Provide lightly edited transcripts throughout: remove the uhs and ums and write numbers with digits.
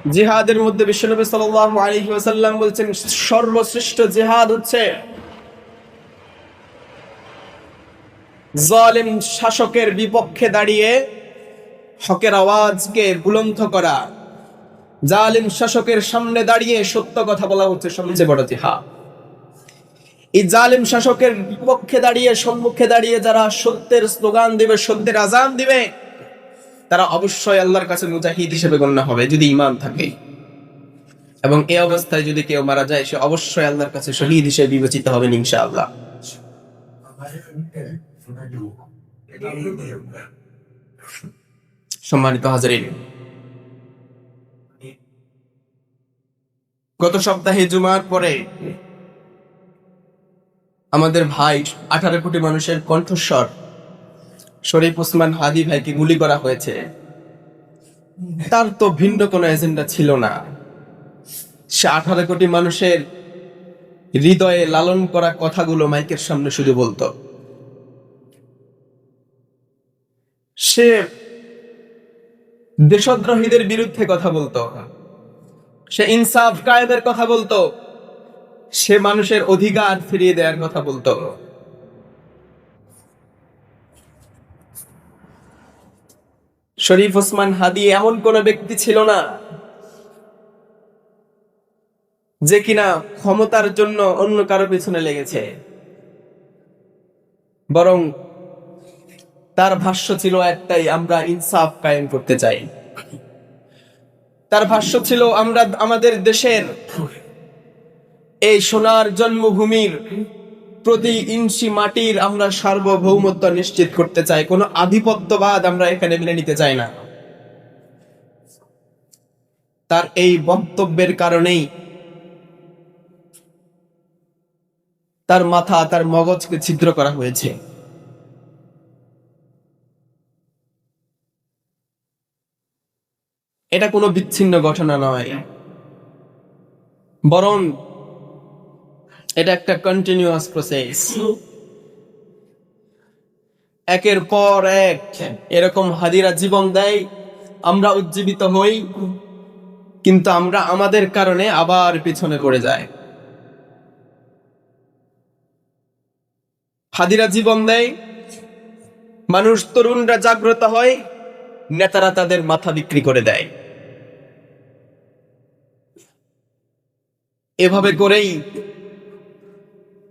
জিহাদের মধ্যে বিশ্বনবী সাল্লাল্লাহু আলাইহি ওয়াসাল্লাম বলছেন সর্বশ্রেষ্ঠ জিহাদ হচ্ছে জালিম শাসকের বিপক্ষে দাঁড়িয়ে হকের আওয়াজকে বুলন্দ করা। জালিম শাসকের সামনে দাঁড়িয়ে সত্য কথা বলা হচ্ছে সবচেয়ে বড় জিহাদ। এই জালিম শাসকের বিপক্ষে দাঁড়িয়ে, সম্মুখে দাঁড়িয়ে যারা সত্যের স্লোগান দিবে, সত্যের আজান দিবে, তারা অবশ্যই আল্লাহর কাছে মুজাহিদ হিসেবে গণ্য হবে যদি ঈমান থাকে। এবং এই অবস্থায় যদি কেউ মারা যায়, সে অবশ্যই আল্লাহর কাছে শহীদ হিসেবে বিবেচিত হবে ইনশাআল্লাহ। সম্মানিত হাজিরিন, গত সপ্তাহে জুমার পরে আমাদের ভাই 18 কোটি মানুষের কণ্ঠস্বর শরীফ ওসমান হাদি ভাইকে গুলি করা হয়েছে। তার তো ভিন্ন কোনো এজেন্ডা ছিল না। সে 18 কোটি মানুষের হৃদয়ে লালন করা কথাগুলো মাইকের সামনে শুধু বলতো। সে দেশদ্রোহীদের বিরুদ্ধে কথা বলতো, সে ইনসাফ কায়েমের কথা বলতো, সে মানুষের অধিকার ফিরিয়ে দেওয়ার কথা বলতো। শরীফ ওসমান হাদি এমন কোন ব্যক্তি ছিল না যে কিনা ক্ষমতার জন্য অন্য কারো পিছনে লেগেছে, বরং তার ভাষ্য ছিল একটাই, আমরা ইনসাফ কায়েম করতে চাই। তার ভাষ্য ছিল, আমরা আমাদের দেশের এই সোনার জন্মভূমির প্রতি ইঞ্চি মাটির আমরা সার্বভৌমত্ব নিশ্চিত করতে চাই, কোনো আধিপত্যবাদ আমরা এখানে মেনে নিতে চাই না। তার এই বক্তব্যের কারণেই তার মাথা, তার মগজকে ছিদ্র করা হয়েছে। এটা কোনো বিচ্ছিন্ন ঘটনা নয়, বরং এটা একটা কন্টিনিউয়াস প্রসেস। একের পর এক এরকম হাদিরা জীবন দেয়, আমরা উজ্জীবিত হই, কিন্তু আমরা আমাদের কারণে আবার পিছনে পড়ে যাই। হাদিরা জীবন দেয়, মানুষ, তরুণরা জাগ্রত হয়, নেতারা তাদের মাথা বিক্রি করে দেয়। এভাবে করেই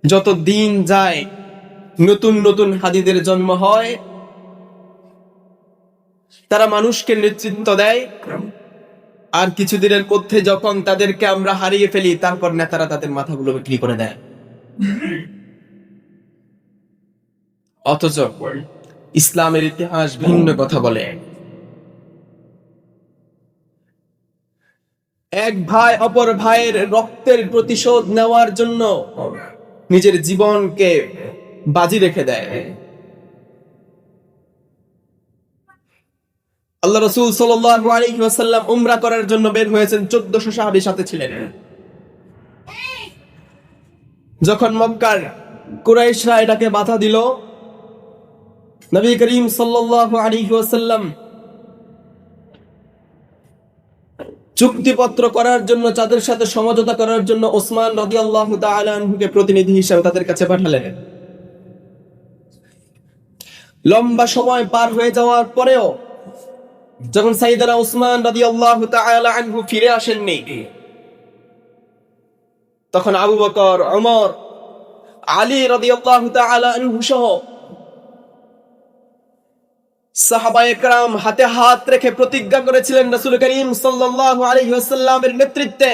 যত দিন যায় নতুন নতুন হাদিদের জন্ম হয়, তারা মানুষকে নেতৃত্ব দেয়, আর কিছুদিনের মধ্যে যখন তাদেরকে আমরা হারিয়ে ফেলি, তারপর নেতারা তাদের মাথাগুলো বিক্রি করে দেয়। অথচ ইসলামের ইতিহাস ভিন্ন কথা বলে। এক ভাই অপর ভাইয়ের রক্তের প্রতিশোধ নেওয়ার জন্য নিজের জীবনকে বাজি রেখে দেয়। আল্লাহ রাসূল সাল্লাল্লাহু আলাইহি ওয়াসাল্লাম উমরা করার জন্য বের হয়েছেন, 1400 সাহাবী সাথে ছিলেন। যখন মক্কার কুরাইশরা এটাকে বাধা দিল, নবী করিম সাল্লাল্লাহু আলাইহি ওয়াসাল্লাম চুক্তিপত্র করার জন্য, তাদের সাথে সমঝোতা করার জন্য ওসমান রাদিয়াল্লাহু তাআলা আনহুকে প্রতিনিধি হিসেবে তাদের কাছে পাঠালেন। লম্বা সময় পার হয়ে যাওয়ার পরেও যখন সাইয়েদনা ওসমান রাদিয়াল্লাহু তাআলা আনহু ফিরে আসেননি, তখন আবু বকর, ওমর, আলী রাদিয়াল্লাহু তাআলা আনহু সহ সাহাবায়ে কেরাম হাতে হাত রেখে প্রতিজ্ঞা করেছিলেন রাসূল করিম সাল্লাল্লাহু আলাইহি ওয়াসাল্লামের নেতৃত্বে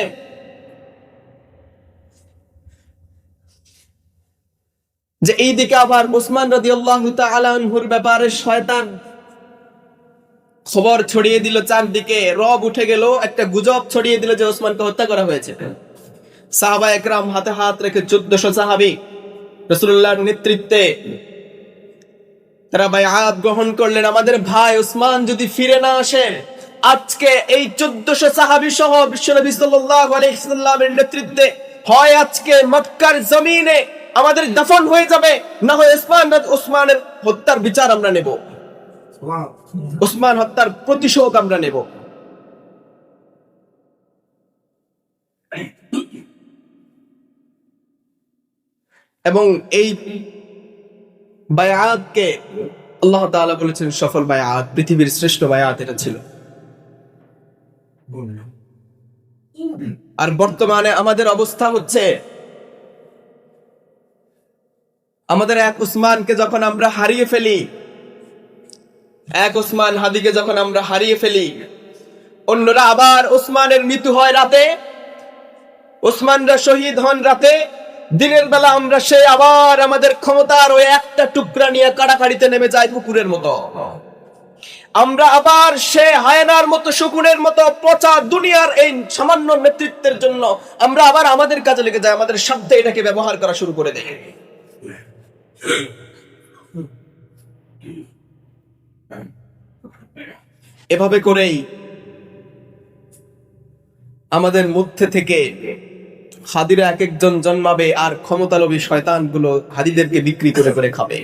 যে এইদিকে আবার ওসমান রাদিয়াল্লাহু তাআলা আনহুর ব্যাপারে শয়তান খবর ছড়িয়ে দিল, চারদিকে রব উঠে গেল, একটা গুজব ছড়িয়ে দিল যে ওসমানকে হত্যা করা হয়েছে। সাহাবায়ে কেরাম হাতে হাত রেখে 1400 সাহাবী রাসূলুল্লাহর নেতৃত্বে তারা বায়আত গ্রহণ করলেন। আমাদের ভাই ওসমান যদি ফিরে না আসে, আজকে এই 1400 সাহাবী সহ বিশ্বনবী সাল্লাল্লাহু আলাইহি ওয়াসাল্লামের নেতৃত্বে হয় আজকে মক্কার জমিনে আমাদের দাফন হয়ে যাবে, না হয় ওসমানের হত্যার বিচার আমরা নেব, ওসমান হত্যার প্রতিশোধ আমরা নেব। এবং এই বায়াতকে আল্লাহ তাআলা বলেছেন সফল বায়াত, পৃথিবীর শ্রেষ্ঠ বায়াত এটা ছিল। আর বর্তমানে আমাদের অবস্থা হচ্ছে, আমাদের এক উসমানকে যখন আমরা হারিয়ে ফেলি, এক উসমান হাদিকে যখন আমরা হারিয়ে ফেলি, অন্যরা আবার উসমানের মৃত্যু হয় রাতে, উসমানরা শহীদ হন রাতে, দিনের বেলা আমরা সে আবার আমাদের ক্ষমতার ওই একটা টুকরা নিয়ে কাড়াকাড়িতে নেমে যায় কুকুরের মতো। আমরা আবার সে হায়নার মতো, শকুনের মতো পচা দুনিয়ার এই সামান্য নেতৃত্বের জন্য আমরা আবার আমাদের কাজে লেগে যাই, আমাদের স্বার্থে এটাকে ব্যবহার করা শুরু করে দেয়। এভাবে করেই আমাদের মধ্যে থেকে হাদিরা এক একজন জন্মাবে, আর ক্ষমতালোভী শয়তানগুলো হাদিদেরকে বিক্রি করে করে খাবে।